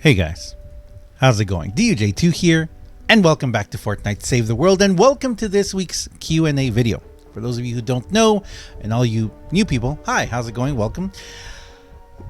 Hey guys, how's it going? DUJ2 here, and welcome back to Fortnite Save the World, and welcome to this week's Q&A video. For those of you who don't know, and all you new people, hi, how's it going? Welcome.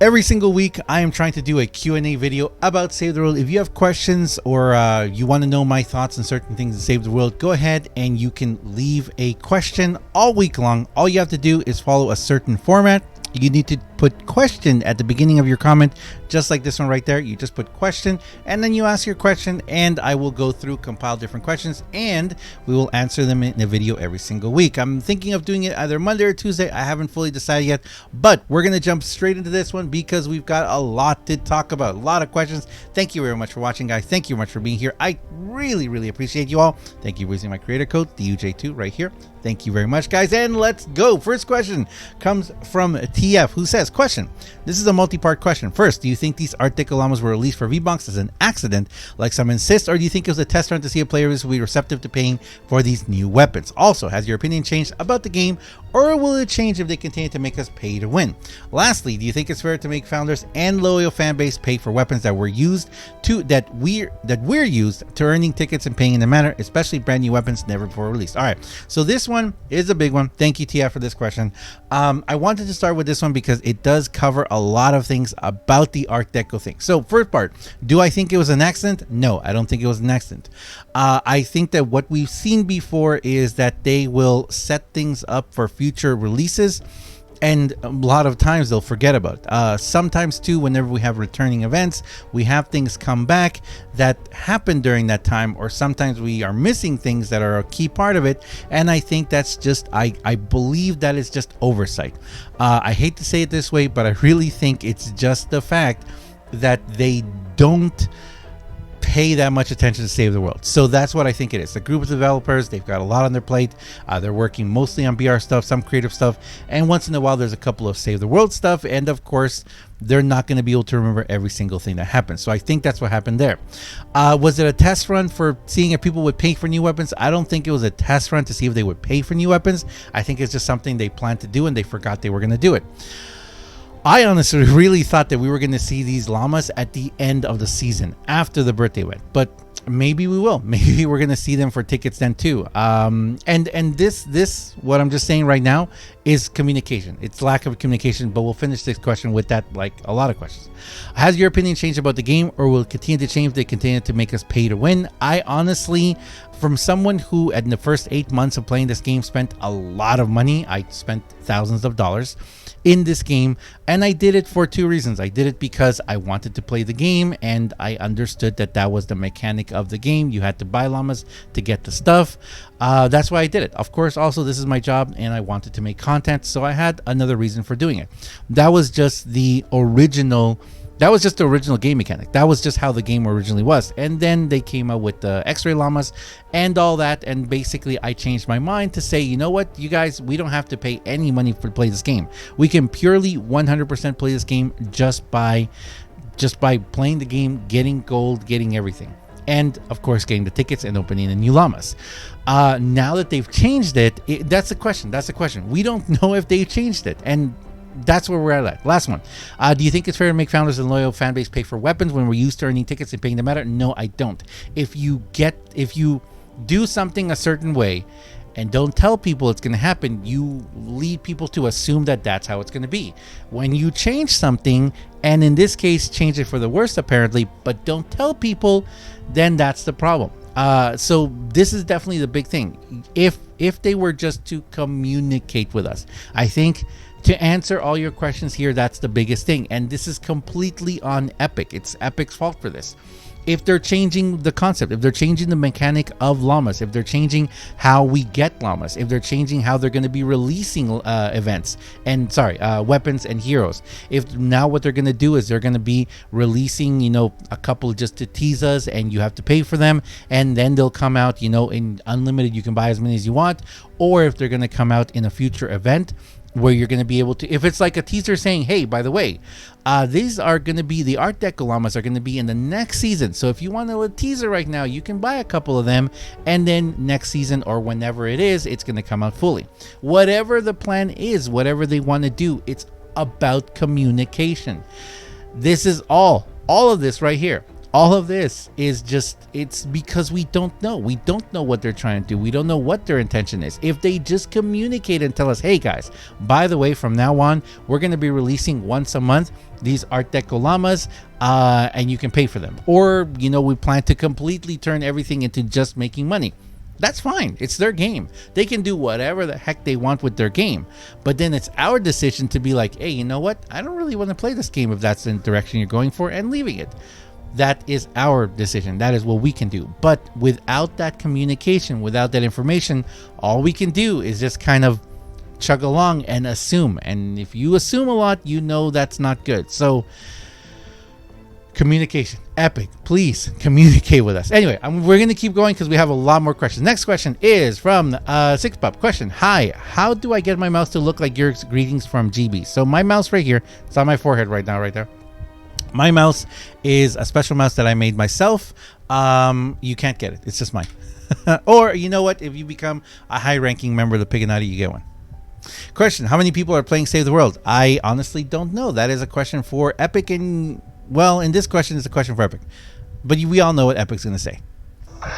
Every single week, I am trying to do a Q&A video about Save the World. If you have questions or you want to know my thoughts on certain things in Save the World, go ahead and you can leave a question all week long. All you have to do is follow a certain format. You need to put question at the beginning of your comment, just like this one right there. You just put question, and then you ask your question, and I will go through, compile different questions, and we will answer them in a video every single week. I'm thinking of doing it either Monday or Tuesday. I haven't fully decided yet, but we're going to jump straight into this one because we've got a lot to talk about, a lot of questions. Thank you very much for watching, guys. Thank you very much for being here. I really appreciate you all. Thank you for using my creator code, DUJ2, right here. Thank you very much, guys, and let's go. First question comes from TF, who says, question, this is a multi-part question. First, do you think these Art Deco llamas were released for V-Bucks as an accident, like some insist, or do you think it was a test run to see if players will be receptive to paying for these new weapons? Also, has your opinion changed about the game, or will it change if they continue to make us pay to win? Lastly, do you think it's fair to make founders and loyal fan base pay for weapons that were used that we're used to earning tickets and paying in the manner, especially brand new weapons never before released? All right, so this one is a big one. Thank you, TF, for this question. I wanted to start with this one because it does cover a lot of things about the Art Deco thing. So first part, do I think it was an accident? No, I don't think it was an accident. I think that what we've seen before is that they will set things up for future releases, and a lot of times they'll forget about it. Sometimes too, whenever we have returning events, we have things come back that happened during that time, or sometimes we are missing things that are a key part of it. And I think that's just, I believe that is just oversight. I hate to say it this way, but I really think it's just the fact that they don't pay that much attention to Save the World. So that's what I think it is. The group of developers, they've got a lot on their plate. They're working mostly on BR stuff, some creative stuff, and once in a while there's a couple of Save the World stuff, and of course they're not going to be able to remember every single thing that happens. So I think that's what happened there. Was it a test run for seeing if people would pay for new weapons? I don't think it was a test run to see if they would pay for new weapons. I think it's just something they planned to do and they forgot they were going to do it. I honestly really thought that we were going to see these llamas at the end of the season after the birthday event, but maybe we will. Maybe we're going to see them for tickets then too. And this what I'm just saying right now is communication. It's lack of communication, but we'll finish this question with that, like a lot of questions. Has your opinion changed about the game, or will it continue to change if they continue to make us pay to win? I honestly, from someone who in the first 8 months of playing this game spent a lot of money, I spent thousands of dollars in this game, and I did it for two reasons. I did it because I wanted to play the game, and I understood that that was the mechanic of the game. You had to buy llamas to get the stuff. That's why I did it. Of course, also this is my job, and I wanted to make content, so I had another reason for doing it. That was just the original game mechanic. That was just how the game originally was. And then they came out with the X-ray llamas and all that, and basically I changed my mind to say, you know what, you guys, we don't have to pay any money to play this game. We can purely 100% play this game just by playing the game, getting gold, getting everything, and of course getting the tickets and opening the new llamas. Now that they've changed it, that's the question. We don't know if they changed it, and that's where we're at. Last one. Do you think it's fair to make founders and loyal fan base pay for weapons when we're used to earning tickets and paying the matter? No, I don't. If you do something a certain way and don't tell people it's going to happen, you lead people to assume that that's how it's going to be. When you change something, and in this case change it for the worse apparently, but don't tell people, then that's the problem. So this is definitely the big thing. If they were just to communicate with us, I think to answer all your questions here, that's the biggest thing. And this is completely on Epic. It's Epic's fault for this. If they're changing the concept, if they're changing the mechanic of llamas, if they're changing how we get llamas, if they're changing how they're going to be releasing weapons and heroes, if now what they're going to do is they're going to be releasing, a couple just to tease us, and you have to pay for them, and then they'll come out, in unlimited, you can buy as many as you want, or if they're going to come out in a future event where you're going to be able to, if it's like a teaser saying, hey, by the way, these are going to be, the Art Deco llamas are going to be in the next season. So if you want a little teaser right now, you can buy a couple of them, and then next season or whenever it is, it's going to come out fully. Whatever the plan is, whatever they want to do, it's about communication. This is all All of this right here, all of this is just, it's because we don't know. We don't know what they're trying to do. We don't know what their intention is. If they just communicate and tell us, hey guys, by the way, from now on, we're going to be releasing once a month these Art Deco llamas, and you can pay for them. Or, you know, we plan to completely turn everything into just making money. That's fine. It's their game. They can do whatever the heck they want with their game. But then it's our decision to be like, hey, you know what? I don't really want to play this game if that's the direction you're going for, and leaving it. That is our decision. That is what we can do. But without that communication, without that information, all we can do is just kind of chug along and assume. And if you assume a lot, you know that's not good. So communication, Epic, please communicate with us. Anyway, we're going to keep going because we have a lot more questions. Next question is from Six Pup. Question: hi, how do I get my mouse to look like yours? Greetings from GB. So my mouse right here, it's on my forehead right now, right there. My mouse is a special mouse that I made myself. You can't get it. It's just mine. Or, you know what? If you become a high-ranking member of the Pigginatti, you get one. Question: how many people are playing Save the World? I honestly don't know. That is a question for Epic. And, well, in this question, it's a question for Epic. But we all know what Epic's going to say.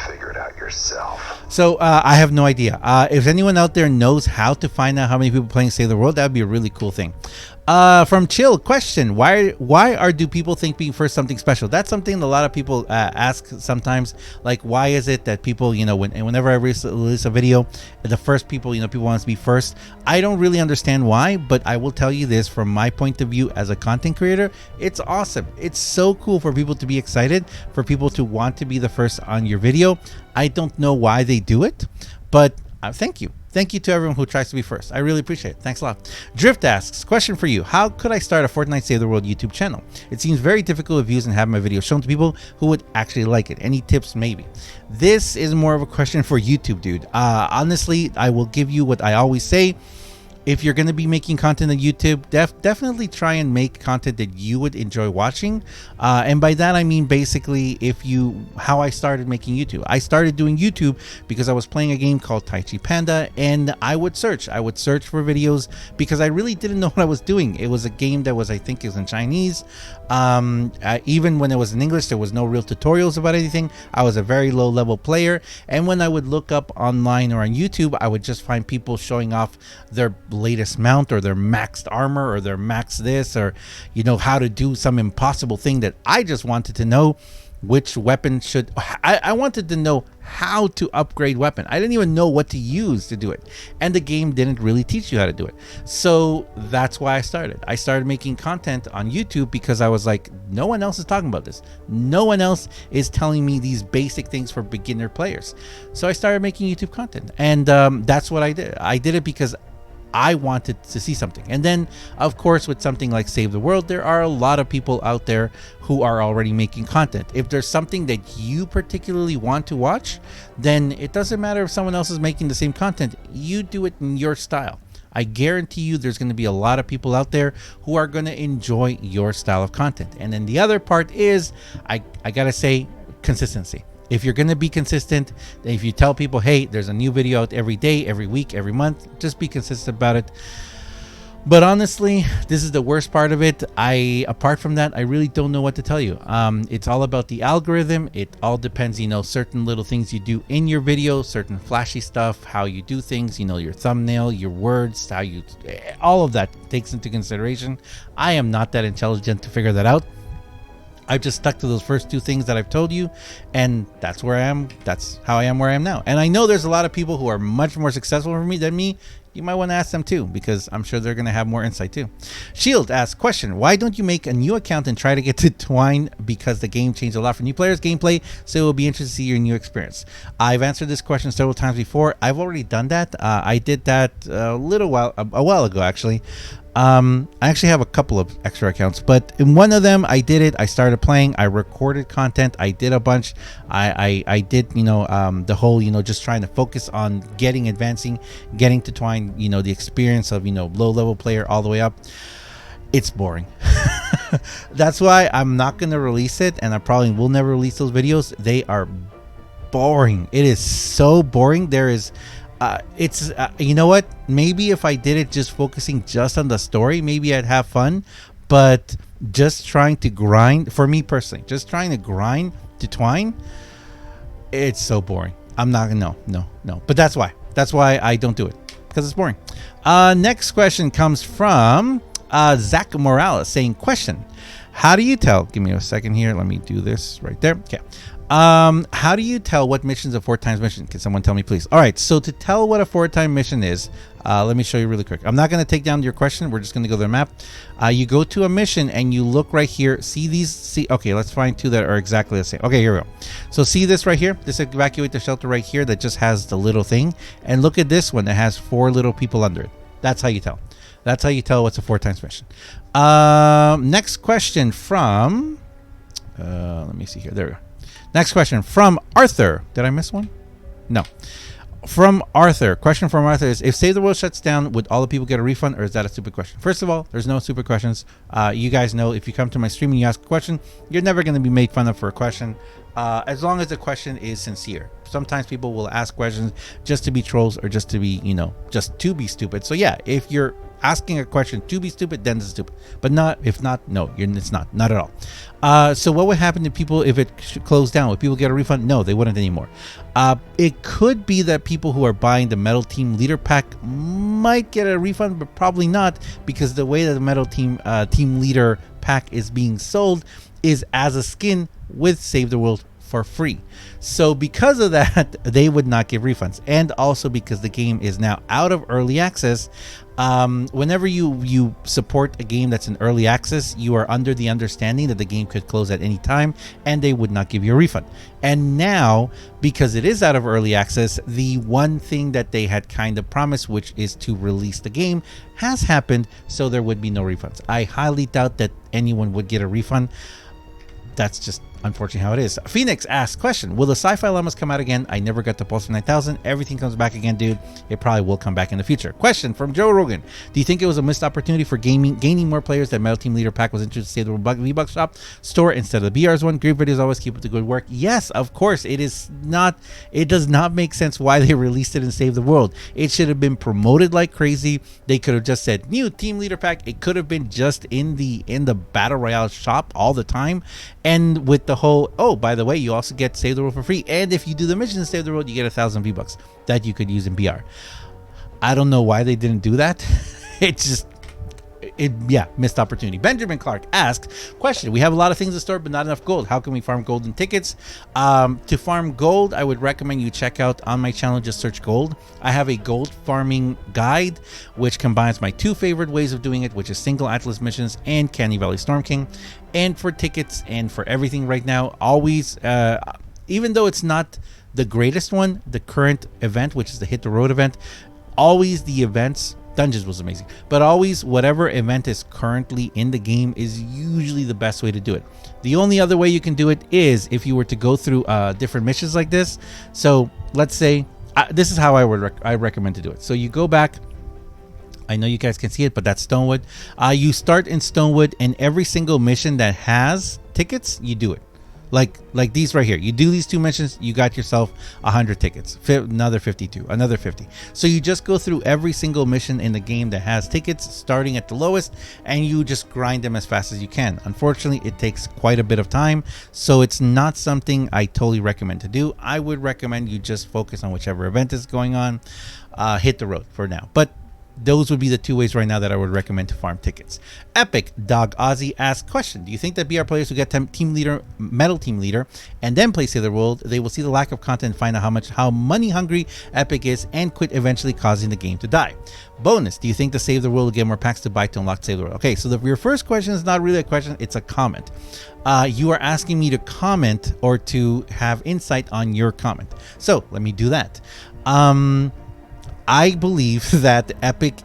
Figure it out yourself. So I have no idea. If anyone out there knows how to find out how many people playing Save the World, that would be a really cool thing. From Chill, question: why do people think being first something special? That's something a lot of people ask sometimes. Like, why is it that people, you know, whenever I release a video, the first people, you know, people want to be first. I don't really understand why, but I will tell you this from my point of view as a content creator. It's awesome. It's so cool for people to be excited, for people to want to be the first on your video. I don't know why they do it, but thank you. Thank you to everyone who tries to be first. I really appreciate it. Thanks a lot. Drift asks, question for you: how could I start a Fortnite Save the World YouTube channel? It seems very difficult with views and have my video shown to people who would actually like it. Any tips, maybe? This is more of a question for YouTube, dude. Honestly, I will give you what I always say. If you're going to be making content on YouTube, definitely try and make content that you would enjoy watching. And by that, I mean basically how I started making YouTube. I started doing YouTube because I was playing a game called Tai Chi Panda, and I would search for videos because I really didn't know what I was doing. It was a game that was, I think it was in Chinese. Even when it was in English, there was no real tutorials about anything. I was a very low level player. And when I would look up online or on YouTube, I would just find people showing off their latest mount or their maxed armor or their max this, or, you know, how to do some impossible thing that I just wanted to know which weapon should I wanted to know how to upgrade weapon. I didn't even know what to use to do it, and the game didn't really teach you how to do it. So that's why I started making content on YouTube, because I was like, no one else is talking about this, no one else is telling me these basic things for beginner players. So I started making YouTube content, and that's what I did it because I wanted to see something. And then, of course, with something like Save the World, there are a lot of people out there who are already making content. If there's something that you particularly want to watch, then it doesn't matter if someone else is making the same content. You do it in your style. I guarantee you there's going to be a lot of people out there who are going to enjoy your style of content. And then the other part is, I gotta say, consistency. If you're going to be consistent, if you tell people, hey, there's a new video out every day, every week, every month, just be consistent about it. But honestly, this is the worst part of it. Apart from that, I really don't know what to tell you. It's all about the algorithm. It all depends, you know, certain little things you do in your video, certain flashy stuff, how you do things, you know, your thumbnail, your words, all of that takes into consideration. I am not that intelligent to figure that out. I've just stuck to those first two things that I've told you, and that's where I am. That's how I am where I am now. And I know there's a lot of people who are much more successful than me. You might want to ask them too, because I'm sure they're going to have more insight too. Shield asks, question: why don't you make a new account and try to get to Twine? Because the game changed a lot for new players gameplay, so it will be interesting to see your new experience. I've answered this question several times before. I've already done that. I did that a while ago actually. I actually have a couple of extra accounts, but in one of them I did it. I started playing, I recorded content, I did a bunch. I did, you know, the whole, you know, just trying to focus on advancing, getting to Twine, you know, the experience of, you know, low level player all the way up. It's boring. That's why I'm not going to release it, and I probably will never release those videos. They are boring. It is so boring. There is you know what, maybe if I did it just focusing just on the story, maybe I'd have fun, but just trying to grind, for me personally, just trying to grind to twine, it's so boring. I'm not gonna, no. But that's why I don't do it, because it's boring. Next question comes from Zach Morales saying, question, how do you tell, give me a second here, let me do this right there. Okay. How do you tell what mission's a 4x mission? Can someone tell me, please? All right, so to tell what a 4x mission is, let me show you really quick. I'm not going to take down your question. We're just going to go to the map. You go to a mission and you look right here. See these? Okay, let's find two that are exactly the same. Okay, here we go. So see this right here? This evacuate the shelter right here that just has the little thing. And look at this one that has 4 little people under it. That's how you tell. That's how you tell what's a 4x mission. Next question from... let me see here. There we go. Next question from Arthur. Did I miss one? No. From Arthur. Question from Arthur is, if Save the World shuts down, would all the people get a refund, or is that a stupid question? First of all, there's no stupid questions. You guys know if you come to my stream and you ask a question, you're never going to be made fun of for a question, as long as the question is sincere. Sometimes people will ask questions just to be trolls or just to be, just to be stupid. So yeah, if you're asking a question to be stupid, then it's stupid. But not, if not, no, it's not at all. So what would happen to people if it closed down? Would people get a refund? No, they wouldn't anymore. It could be that people who are buying the Metal Team Leader pack might get a refund, but probably not, because the way that the Metal Team Team Leader pack is being sold is as a skin with Save the World for free. So because of that, they would not give refunds. And also because the game is now out of early access, whenever you support a game that's in early access, you are under the understanding that the game could close at any time and they would not give you a refund. And now, because it is out of early access, the one thing that they had kind of promised, which is to release the game, has happened, so there would be no refunds. I highly doubt that anyone would get a refund. That's just unfortunately how it is. Phoenix asks, question, will the sci-fi llamas come out again? I never got the Pulse 9000. Everything comes back again, dude. It probably will come back in the future. Question from Joe Rogan. Do you think it was a missed opportunity for gaining more players that Metal Team Leader Pack was introduced to Save the World V-Bucks shop store instead of the BR's one? Great videos, always keep up the good work. Yes, of course. It does not make sense why they released it in Save the World. It should have been promoted like crazy. They could have just said new Team Leader Pack. It could have been just in the Battle Royale shop all the time. And with the whole, oh, by the way, you also get Save the World for free, and if you do the mission in Save the World, you get 1,000 V-Bucks that you could use in BR. I don't know why they didn't do that. Missed opportunity. Benjamin Clark asks, question, we have a lot of things to store but not enough gold. How can we farm gold and tickets? To farm gold, I would recommend you check out on my channel, just search gold. I have a gold farming guide which combines my 2 favorite ways of doing it, which is single Atlas missions and Canny Valley Storm King. And for tickets and for everything right now, always, even though it's not the greatest one, the current event, which is the Hit the Road event, always the events, Dungeons was amazing, but always whatever event is currently in the game is usually the best way to do it. The only other way you can do it is if you were to go through different missions like this. So let's say, this is how I recommend to do it. So you go back, I know you guys can see it, but that's Stonewood. You start in Stonewood, and every single mission that has tickets, you do it. Like these right here. You do these 2 missions, you got yourself 100 tickets. Another 52, another 50. So you just go through every single mission in the game that has tickets, starting at the lowest, and you just grind them as fast as you can. Unfortunately, it takes quite a bit of time, so it's not something I totally recommend to do. I would recommend you just focus on whichever event is going on. Hit the road for now. But those would be the 2 ways right now that I would recommend to farm tickets. Epic Dog Ozzy asks, question, do you think that BR players who get Team Leader, Metal Team Leader, and then play Save the World, they will see the lack of content and find out how money hungry Epic is and quit, eventually causing the game to die? Bonus, do you think the Save the World will get more packs to buy to unlock Save the World? Okay, so your first question is not really a question, it's a comment. You are asking me to comment or to have insight on your comment. So let me do that. I believe that Epic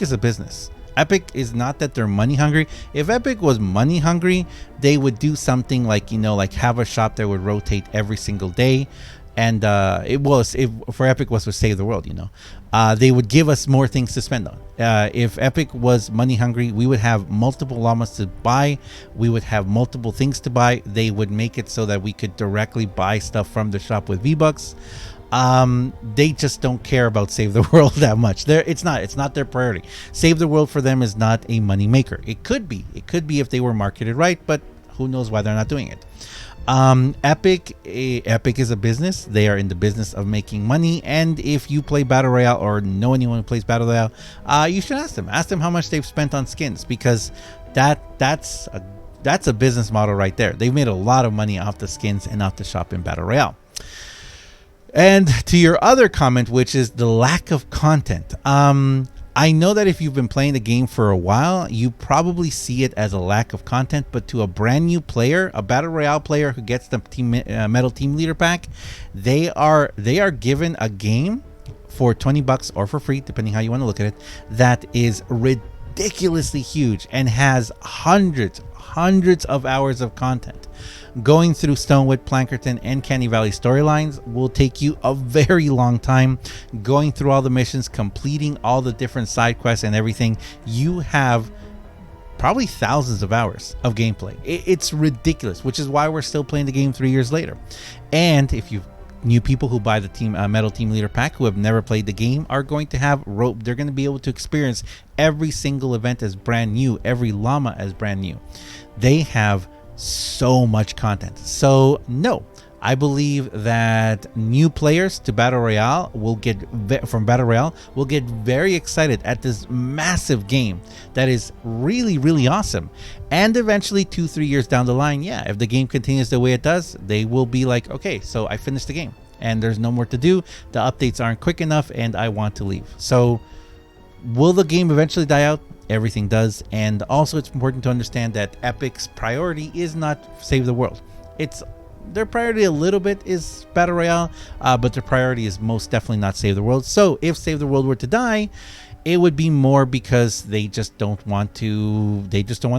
is a business. Epic is not that they're money hungry. If Epic was money hungry, they would do something like, like have a shop that would rotate every single day. And for Epic was to Save the World, they would give us more things to spend on. If Epic was money hungry, we would have multiple llamas to buy. We would have multiple things to buy. They would make it so that we could directly buy stuff from the shop with V-Bucks. They just don't care about Save the World that much. It's not their priority. Save the World for them is not a money maker. It could be if they were marketed right, but who knows why they're not doing it. Epic is a business. They are in the business of making money, and if you play Battle Royale or know anyone who plays Battle Royale, you should ask them how much they've spent on skins, because that's a business model right there. They've made a lot of money off the skins and off the shop in Battle Royale. And to your other comment, which is the lack of content, I know that if you've been playing the game for a while, you probably see it as a lack of content, but to a brand new player, a Battle Royale player who gets the Metal Team Leader pack, they are given a game for $20 or for free, depending how you want to look at it, that is ridiculously huge and has hundreds of hours of content. Going through Stonewood, Plankerton, and Canny Valley storylines will take you a very long time. Going through all the missions, completing all the different side quests and everything, you have probably thousands of hours of gameplay. It's ridiculous, which is why we're still playing the game 3 years later. And if you new people who buy the Metal Team Leader pack who have never played the game are going to have they're going to be able to experience every single event as brand new, every llama as brand new. They have so much content. So no, I believe that new players to Battle Royale will get very excited at this massive game that is really, really awesome. And eventually 2-3 years down the line, yeah, if the game continues the way it does, they will be like, okay, so I finished the game and there's no more to do. The updates aren't quick enough and I want to leave. So will the game eventually die out? Everything does. And also it's important to understand that Epic's priority is not Save the World. Their priority a little bit is Battle Royale, but their priority is most definitely not Save the World. So if Save the World were to die, it would be more because they just don't want to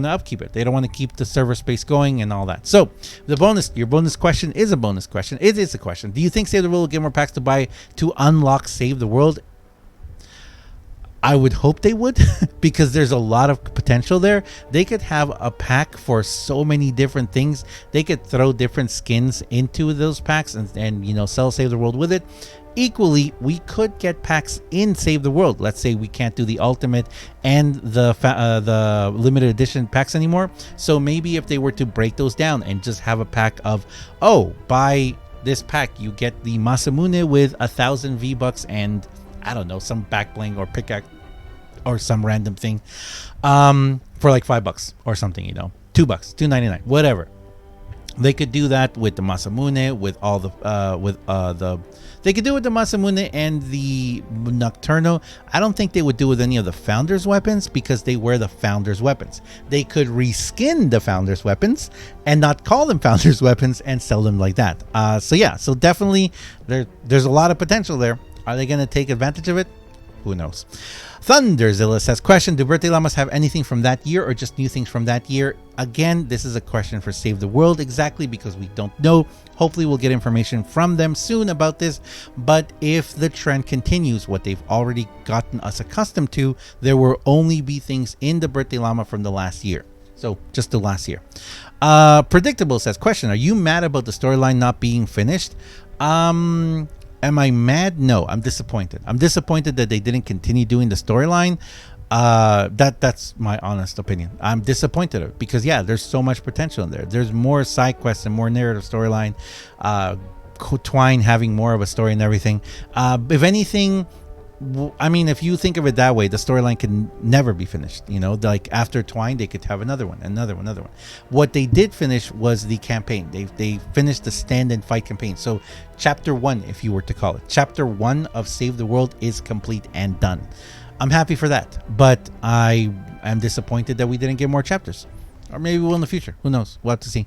upkeep it. They don't want to keep the server space going and all that. So your bonus question is a bonus question. It is a question. Do you think Save the World will get more packs to buy to unlock Save the World? I would hope they would, because there's a lot of potential there. They could have a pack for so many different things. They could throw different skins into those packs and sell Save the World with it. Equally, we could get packs in Save the World. Let's say we can't do the Ultimate and the limited edition packs anymore. So maybe if they were to break those down and just have a pack of, buy this pack, you get the Masamune with 1,000 V-Bucks and I don't know, some back bling or pickaxe or some random thing for like $5 or something, $2, $2.99, whatever. They could do that with the Masamune, with all they could do it with the Masamune and the Nocturno. I don't think they would do it with any of the Founders weapons because they wear the Founders weapons. They could reskin the Founders weapons and not call them Founders weapons and sell them like that. So definitely there's a lot of potential there. Are they going to take advantage of it? Who knows? Thunderzilla says, question, do birthday llamas have anything from that year or just new things from that year? Again, this is a question for Save the World exactly because we don't know. Hopefully we'll get information from them soon about this. But if the trend continues, what they've already gotten us accustomed to, there will only be things in the birthday llama from the last year. So just the last year. Predictable says, question, are you mad about the storyline not being finished? Am I mad? No, I'm disappointed. I'm disappointed that they didn't continue doing the storyline. That's my honest opinion. I'm disappointed because there's so much potential in there. There's more side quests and more narrative storyline. Twine having more of a story and everything. If anything, I mean, if you think of it that way, the storyline can never be finished. Like after Twine, they could have another one. What they did finish was the campaign. They finished the stand and fight campaign. So chapter 1, if you were to call it, chapter 1 of Save the World is complete and done. I'm happy for that, but I am disappointed that we didn't get more chapters. Or maybe we will in the future. Who knows? We'll have to see.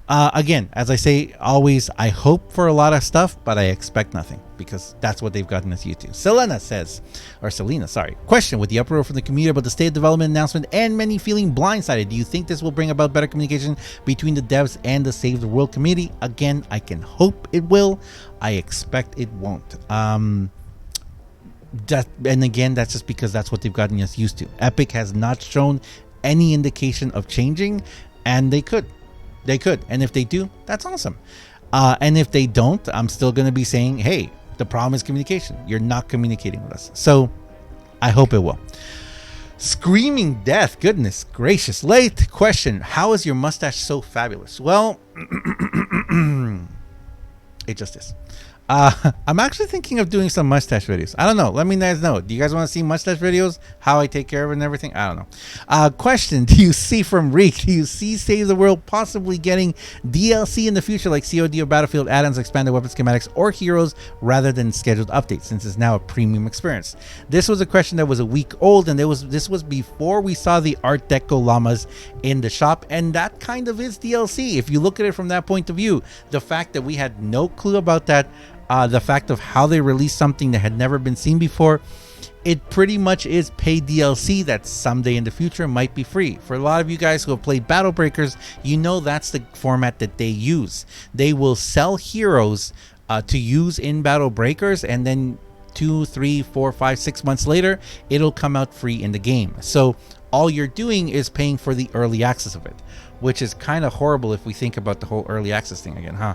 Again, as I say always, I hope for a lot of stuff, but I expect nothing because that's what they've gotten us used to. Selena, question, with the uproar from the community about the state of development announcement and many feeling blindsided, do you think this will bring about better communication between the devs and the Save the World community? Again, I can hope it will. I expect it won't. And again, that's just because that's what they've gotten us used to. Epic has not shown any indication of changing, and they could. And if they do, that's awesome. And if they don't, I'm still going to be saying, hey, The problem is communication. You're not communicating with us. So I hope it will. Screaming Death. Goodness gracious. Late question. How is your mustache so fabulous? Well, it just is. I'm actually thinking of doing some mustache videos. I don't know. Let me guys know. Do you guys want to see mustache videos? How I take care of it and everything? I don't know. Question. Do you see from Reek? Do you see Save the World possibly getting DLC in the future like COD or Battlefield add-ons, expanded weapon schematics, or heroes rather than scheduled updates since it's now a premium experience? This was a question that was a week old, and this was before we saw the Art Deco llamas in the shop, and that kind of is DLC. If you look at it from that point of view, the fact that we had no clue about that, the fact of how they released something that had never been seen before, it pretty much is paid DLC that someday in the future might be free. For a lot of you guys who have played Battle Breakers, you know that's the format that they use. They will sell heroes to use in Battle Breakers, and then 2, 3, 4, 5, 6 months later, it'll come out free in the game. So all you're doing is paying for the early access of it, which is kind of horrible if we think about the whole early access thing again, huh?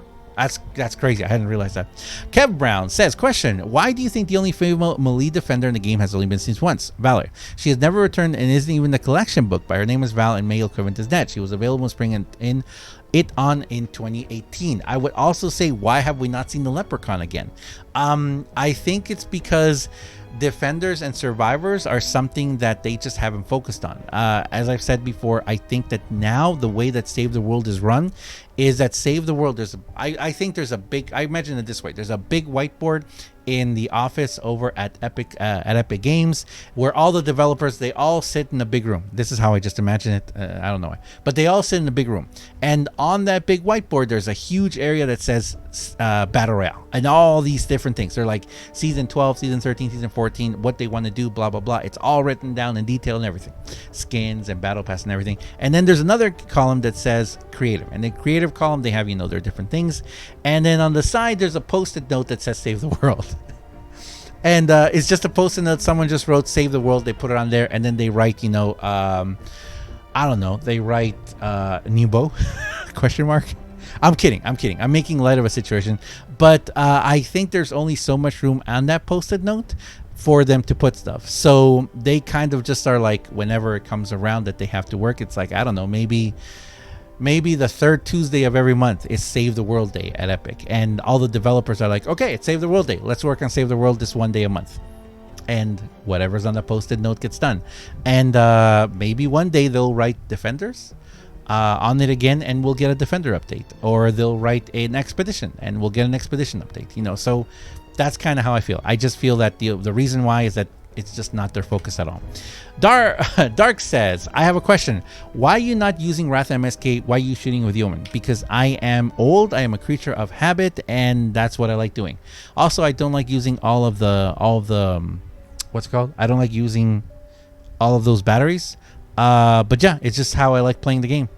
That's crazy. I hadn't realized that. Kev Brown says, question, why do you think the only female melee defender in the game has only been seen once? Valor. She has never returned and isn't even the collection book, but her name is Val and male equivalent is Net. She was available in spring in 2018. I would also say, why have we not seen the Leprechaun again? I think it's because defenders and survivors are something that they just haven't focused on. As I've said before, I think that now the way that Save the World is run is that Save the World, I think there's a big, I imagine it this way, there's a big whiteboard in the office over at Epic Games where all the developers, they all sit in a big room. This is how I just imagine it. I don't know why, but they all sit in a big room, and on that big whiteboard there's a huge area that says Battle Royale and all these different things. They're like season 12, season 13, season 14, what they want to do, blah blah blah. It's all written down in detail and everything, skins and battle pass and everything. And then there's another column that says creative, and the creative column, they have, you know, their different things. And then on the side there's a post-it note that says Save the World. And it's just a post-it note. Someone just wrote Save the World, they put it on there, and then they write, you know, I don't know, they write Nubo question mark. I'm kidding. I'm making light of a situation, but I think there's only so much room on that post-it note for them to put stuff. So they kind of just are like, whenever it comes around that they have to work, it's like, I don't know, maybe the third Tuesday of every month is Save the World Day at Epic, and all the developers are like, okay, it's Save the World Day, let's work on Save the World this one day a month, and whatever's on the post-it note gets done. And maybe one day they'll write Defenders on it again, and we'll get a Defender update, or they'll write an Expedition and we'll get an Expedition update, you know. So that's kind of how I feel. I just feel that the reason why is that it's just not their focus at all. Dark says, I have a question. Why are you not using Wrath MSK? Why are you shooting with Yeoman? Because I am old. I am a creature of habit, and that's what I like doing. Also, I don't like using all of the what's it called? I don't like using all of those batteries. But yeah, it's just how I like playing the game.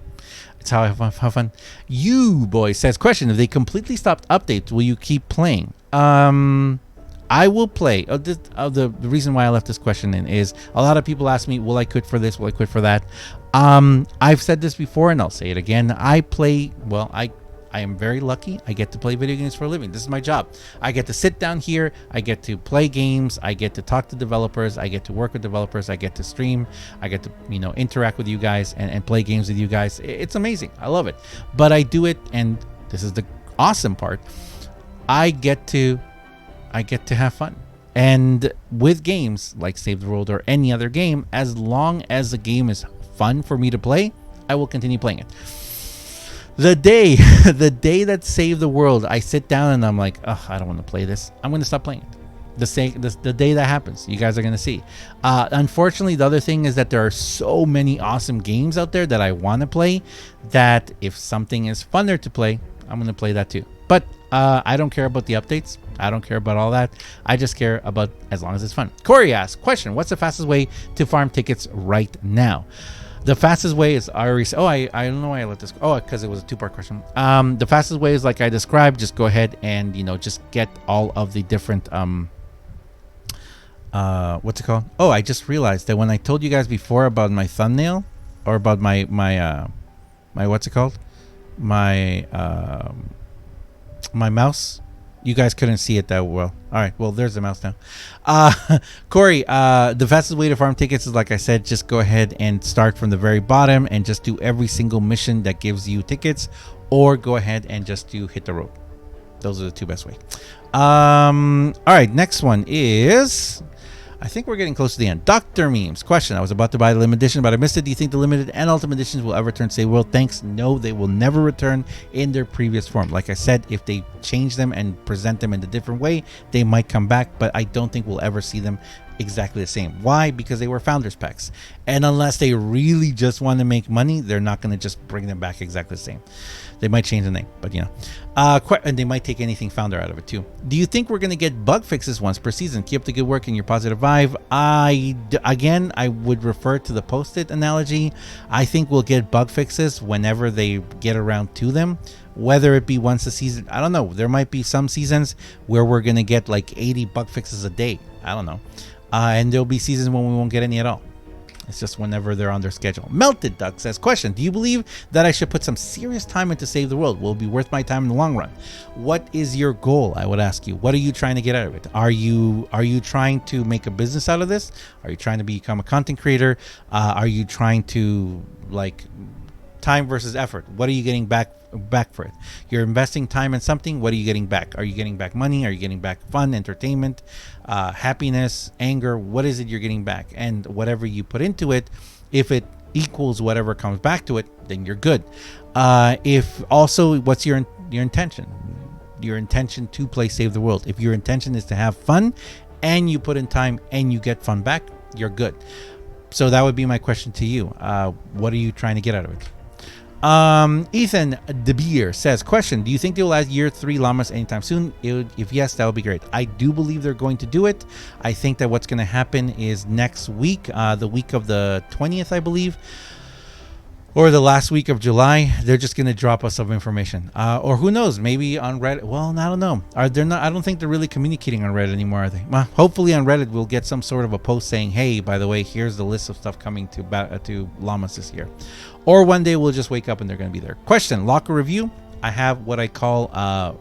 It's how I have fun. You boy says, question, if they completely stopped updates, will you keep playing? I will play. The reason why I left this question in is a lot of people ask me, will I quit for this? Will I quit for that? I've said this before and I'll say it again. I play, well, I am very lucky. I get to play video games for a living. This is my job. I get to sit down here. I get to play games. I get to talk to developers. I get to work with developers. I get to stream. I get to, you know, interact with you guys and play games with you guys. It's amazing. I love it. But I do it, and this is the awesome part. I get to have fun. And with games like Save the World or any other game, as long as the game is fun for me to play, I will continue playing it. The day that Save the World, I sit down and I'm like, oh, I don't want to play this, I'm going to stop playing it. The day that happens, you guys are going to see. Unfortunately, the other thing is that there are so many awesome games out there that I want to play, that if something is funner to play, I'm going to play that too. But I don't care about the updates. I don't care about all that. I just care about as long as it's fun. Corey asks, question, what's the fastest way to farm tickets right now? The fastest way is, I don't know why I let this go. Oh, because it was a two-part question. The fastest way is like I described. Just go ahead and, you know, just get all of the different, what's it called? Oh, I just realized that when I told you guys before about my thumbnail, or about my what's it called? My mouse You guys couldn't see it that well. All right, well, there's the mouse now. Corey, the fastest way to farm tickets is, like I said, just go ahead and start from the very bottom and just do every single mission that gives you tickets, or go ahead and just do hit the road. Those are the two best ways. All right, next one is... I think we're getting close to the end. Dr. Memes. Question. I was about to buy the limited edition, but I missed it. Do you think the limited and ultimate editions will ever return to Save the World? Thanks. No, they will never return in their previous form. Like I said, if they change them and present them in a different way, they might come back, but I don't think we'll ever see them exactly the same. Why? Because they were founders packs. And unless they really just want to make money, they're not going to just bring them back exactly the same. They might change the name, but you know. And they might take anything founder out of it too. Do you think we're going to get bug fixes once per season? Keep up the good work and your positive vibe. I would refer to the post-it analogy. I think we'll get bug fixes whenever they get around to them. Whether it be once a season, I don't know. There might be some seasons where we're going to get like 80 bug fixes a day. I don't know. And there'll be seasons when we won't get any at all. It's just whenever they're on their schedule. Melted Duck says, question, do you believe that I should put some serious time into Save the World? Will it be worth my time in the long run? What is your goal? I would ask you. What are you trying to get out of it? Are you trying to make a business out of this? Are you trying to become a content creator? Are you trying to, like, time versus effort? What are you getting back for it? You're investing time in something. What are you getting back? Are you getting back money? Are you getting back fun, entertainment, happiness, anger? What is it you're getting back? And whatever you put into it, if it equals whatever comes back to it, then you're good. If also, what's your intention? Your intention to play Save the World. If your intention is to have fun and you put in time and you get fun back, you're good. So that would be my question to you. What are you trying to get out of it? Ethan De Beer says, question, do you think they will add year 3 llamas anytime soon? If yes, that would be great. I do believe they're going to do it. I think that what's going to happen is next week, the week of the 20th, I believe, or the last week of July, they're just going to drop us some information. Or who knows, maybe on Reddit. Well, I don't know. I don't think they're really communicating on Reddit anymore, are they? Well, hopefully on Reddit we'll get some sort of a post saying, hey, by the way, here's the list of stuff coming to llamas this year. Or one day we'll just wake up and they're going to be there. Question, locker review. I have what I call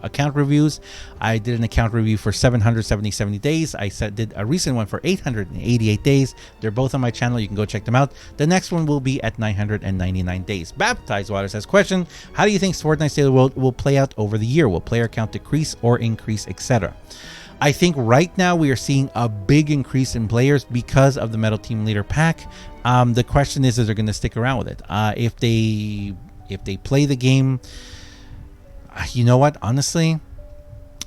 account reviews. I did an account review for 770 days. I did a recent one for 888 days. They're both on my channel. You can go check them out. The next one will be at 999 days. Baptized Water says, question, how do you think Fortnite Save the World will play out over the year? Will player count decrease or increase, etc.? I think right now we are seeing a big increase in players because of the Metal Team Leader pack. The question is they're going to stick around with it. If they play the game, you know what? Honestly,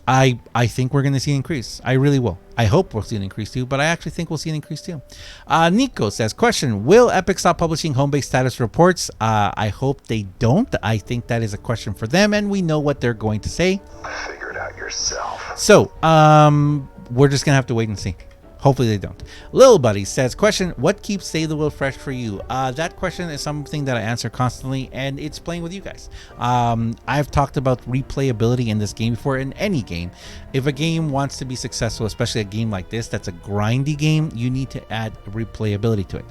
I think we're going to see an increase. I really will. I hope we'll see an increase too, but I actually think we'll see an increase too. Nico says, question, will Epic stop publishing home-based status reports? I hope they don't. I think that is a question for them, and we know what they're going to say. Figure it out yourself. So, we're just going to have to wait and see. Hopefully they don't. Lil Buddy says, question, what keeps Save the World fresh for you? That question is something that I answer constantly, and it's playing with you guys. I've talked about replayability in this game before, in any game. If a game wants to be successful, especially a game like this that's a grindy game, you need to add replayability to it.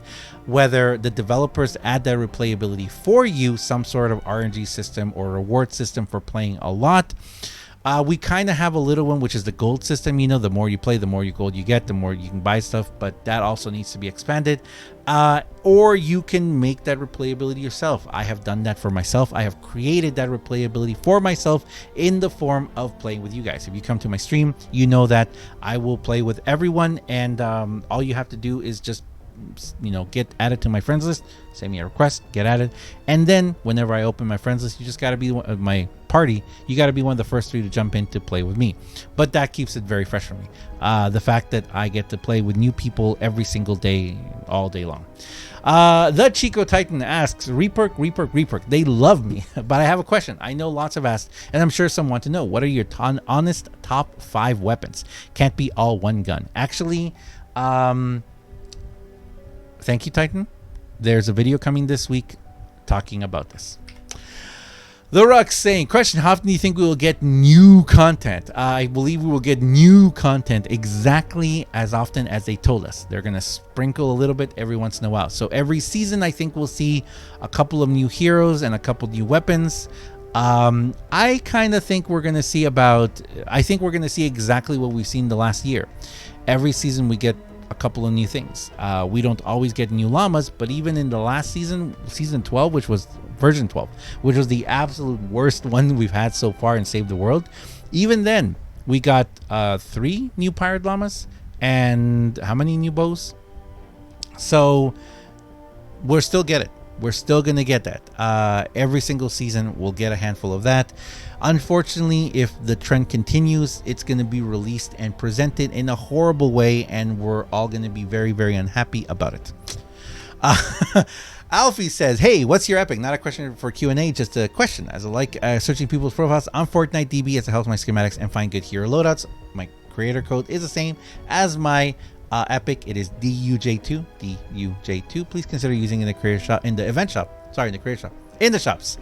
Whether the developers add that replayability for you, some sort of RNG system or reward system for playing a lot. We kind of have a little one, which is the gold system. You know, the more you play, the more gold you get, the more you can buy stuff. But that also needs to be expanded. Or you can make that replayability yourself. I have done that for myself. I have created that replayability for myself in the form of playing with you guys. If you come to my stream, you know that I will play with everyone. And all you have to do is just, you know, get added to my friends list, send me a request, get added, and then whenever I open my friends list, you just got to be my party. You got to be one of the first 3 to jump in to play with me. But that keeps it very fresh for me. The fact that I get to play with new people every single day, all day long. The Chico Titan asks, reperk. They love me, but I have a question. I know lots have asked, and I'm sure some want to know. What are your honest top 5 weapons? Can't be all one gun. Actually, thank you, Titan. There's a video coming this week talking about this. The Rux saying, question, how often do you think we will get new content? I believe we will get new content exactly as often as they told us. They're going to sprinkle a little bit every once in a while. So every season, I think we'll see a couple of new heroes and a couple new weapons. I kind of think we're going to see I think we're going to see exactly what we've seen the last year. Every season we get a couple of new things. We don't always get new llamas, but even in the last season, season 12, which was version 12, which was the absolute worst one we've had so far in Save the World, even then we got 3 new pirate llamas and how many new bows? So we're still get it. We're still going to get that. Every single season, we'll get a handful of that. Unfortunately, if the trend continues, it's going to be released and presented in a horrible way, and we're all going to be very, very unhappy about it. Alfie says, hey, what's your epic? Not a question for Q&A, just a question. As I like searching people's profiles on Fortnite DB as it helps my schematics and find good hero loadouts. My creator code is the same as my epic. It is DUJ2. DUJ2. Please consider using it in the creator shop, in the event shop. Sorry, in the creator shop, in the shops.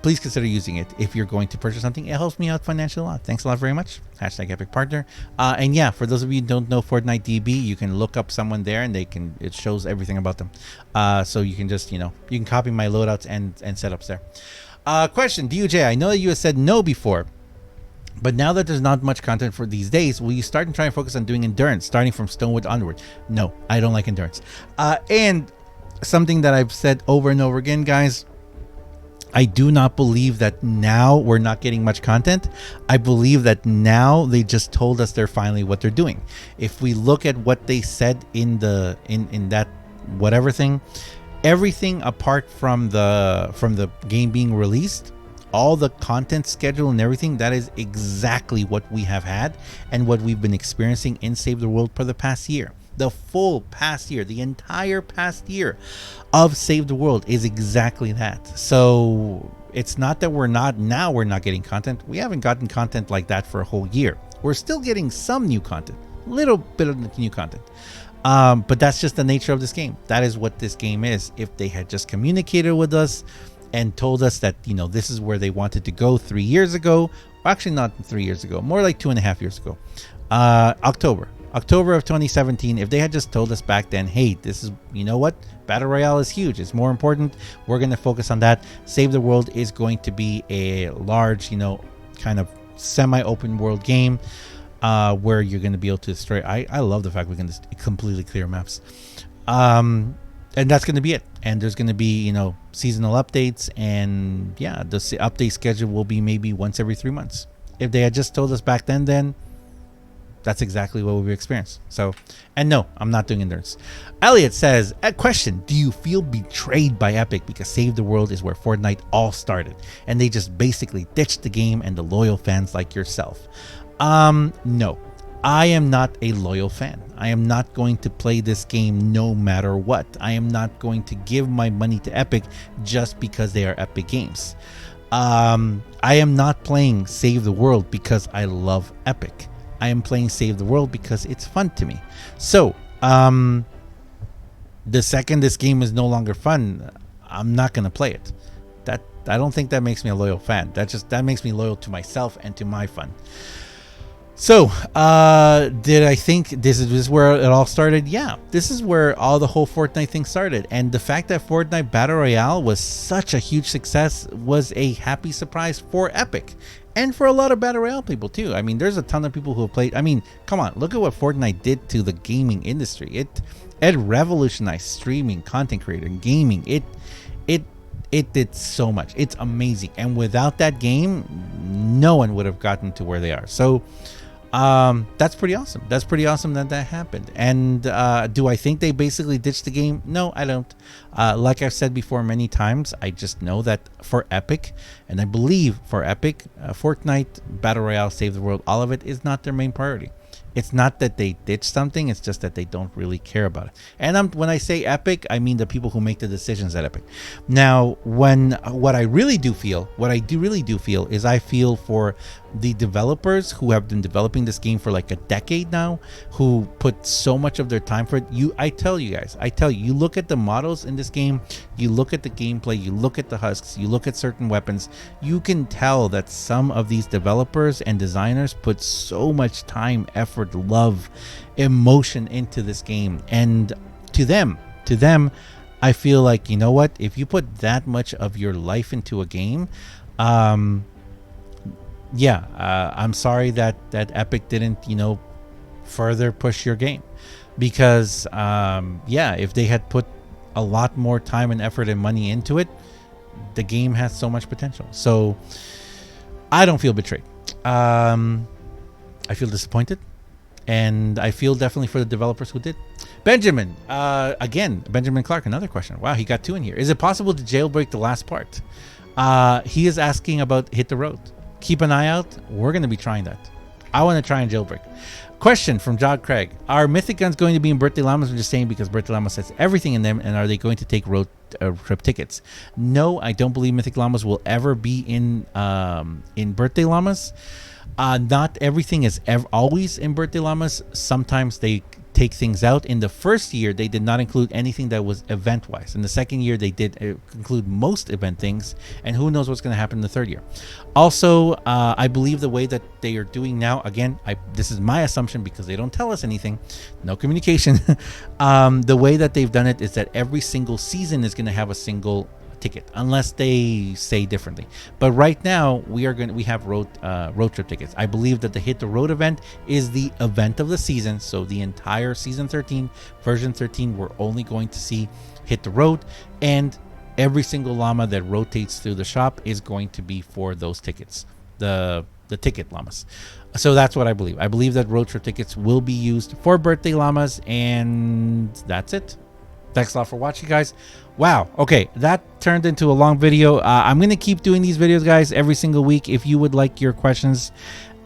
Please consider using it if you're going to purchase something. It helps me out financially a lot. Thanks a lot very much. Hashtag epic partner. And yeah, for those of you who don't know Fortnite DB, you can look up someone there and it shows everything about them. So you can just, you can copy my loadouts and setups there. Question, DUJ, I know that you have said no before, but now that there's not much content for these days, will you start and try and focus on doing endurance, starting from Stonewood onward? No, I don't like endurance. And something that I've said over and over again, guys, I do not believe that now we're not getting much content. I believe that now they just told us they're finally what they're doing. If we look at what they said in that whatever thing, everything apart from the game being released, all the content schedule and everything, that is exactly what we have had and what we've been experiencing in Save the World for the past year. The full past year, the entire past year of Save the World is exactly that. So it's not that we're not getting content. We haven't gotten content like that for a whole year. We're still getting some new content, little bit of new content. But that's just the nature of this game. That is what this game is. If they had just communicated with us and told us that, this is where they wanted to go 3 years ago, or actually not 3 years ago, more like 2.5 years ago, October of 2017, if they had just told us back then, hey, this is, what, Battle Royale is huge, it's more important, we're going to focus on that. Save the World is going to be a large, kind of semi-open world game where you're going to be able to destroy. I love the fact we can just completely clear maps. And that's going to be it. And there's going to be, seasonal updates. And yeah, the update schedule will be maybe once every 3 months. If they had just told us back then that's exactly what we've experienced. So, and no, I'm not doing endurance. Elliot says, a question, do you feel betrayed by Epic because Save the World is where Fortnite all started and they just basically ditched the game and the loyal fans like yourself? No. I am not a loyal fan. I am not going to play this game no matter what. I am not going to give my money to Epic just because they are Epic Games. I am not playing Save the World because I love Epic. I am playing Save the World because it's fun to me. So, the second this game is no longer fun, I'm not going to play it. I don't think that makes me a loyal fan. That makes me loyal to myself and to my fun. So, did I think this is where it all started? Yeah, this is where all the whole Fortnite thing started. And the fact that Fortnite Battle Royale was such a huge success was a happy surprise for Epic. And for a lot of Battle Royale people too. I mean, there's a ton of people who have played. I mean, come on, look at what Fortnite did to the gaming industry. It revolutionized streaming, content creator, gaming. It did so much. It's amazing. And without that game, no one would have gotten to where they are. So, that's pretty awesome. That's pretty awesome that happened. And do I think they basically ditched the game? No, I don't. Like I've said before many times, I just know that for Epic, and I believe for Epic, Fortnite, Battle Royale, Save the World, all of it is not their main priority. It's not that they ditched something, it's just that they don't really care about it. And when I say Epic, I mean the people who make the decisions at Epic. Now, what I really do feel is I feel for the developers who have been developing this game for like a decade now, who put so much of their time for it. I tell you, you look at the models in this game, you look at the gameplay, you look at the husks, you look at certain weapons, you can tell that some of these developers and designers put so much time, effort, love, emotion into this game. And to them, I feel like, you know what, if you put that much of your life into a game, I'm sorry that Epic didn't, further push your game, because if they had put a lot more time and effort and money into it, the game has so much potential. So I don't feel betrayed. I feel disappointed, and I feel definitely for the developers who did. Benjamin Clark, another question. Wow, he got 2 in here. Is it possible to jailbreak the last part? He is asking about Hit the Road. Keep an eye out. We're going to be trying that. I want to try and jailbreak. Question from Jod Craig. Are Mythic Guns going to be in Birthday Llamas? I'm just saying because Birthday Llamas has everything in them, and are they going to take road trip tickets? No, I don't believe Mythic Llamas will ever be in Birthday Llamas. Not everything is always in Birthday Llamas. Sometimes they take things out. In the first year, they did not include anything that was event-wise. In the second year, they did include most event things, and who knows what's going to happen in the third year. Also, I believe the way that they are doing now, again, this is my assumption because they don't tell us anything, no communication. The way that they've done it is that every single season is going to have a single ticket, unless they say differently. But right now we have road trip tickets. I believe that the Hit the Road event is the event of the season, so the entire season 13, version 13, we're only going to see Hit the Road, and every single llama that rotates through the shop is going to be for those tickets, the ticket llamas. So that's what I believe. I believe that road trip tickets will be used for birthday llamas, and that's it. Thanks a lot for watching, guys. Wow. Okay, that turned into a long video. I'm going to keep doing these videos, guys, every single week. If you would like your questions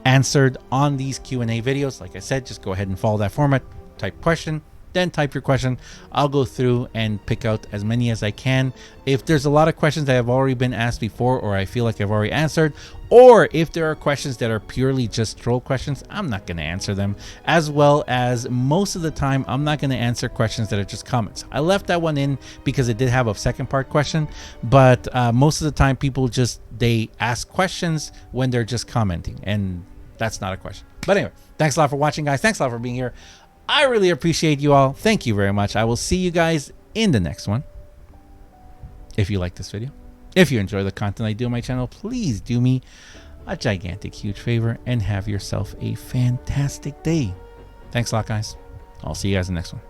answered on these Q&A videos, like I said, just go ahead and follow that format. Type question, then type your question. I'll go through and pick out as many as I can. If there's a lot of questions that have already been asked before, or I feel like I've already answered, or if there are questions that are purely just troll questions, I'm not going to answer them. As well as most of the time, I'm not going to answer questions that are just comments. I left that one in because it did have a second part question, but most of the time people they ask questions when they're just commenting, and that's not a question. But anyway, thanks a lot for watching, guys. Thanks a lot for being here. I really appreciate you all. Thank you very much. I will see you guys in the next one. If you like this video, if you enjoy the content I do on my channel, please do me a gigantic, huge favor and have yourself a fantastic day. Thanks a lot, guys. I'll see you guys in the next one.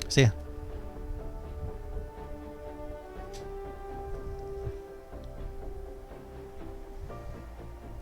See ya.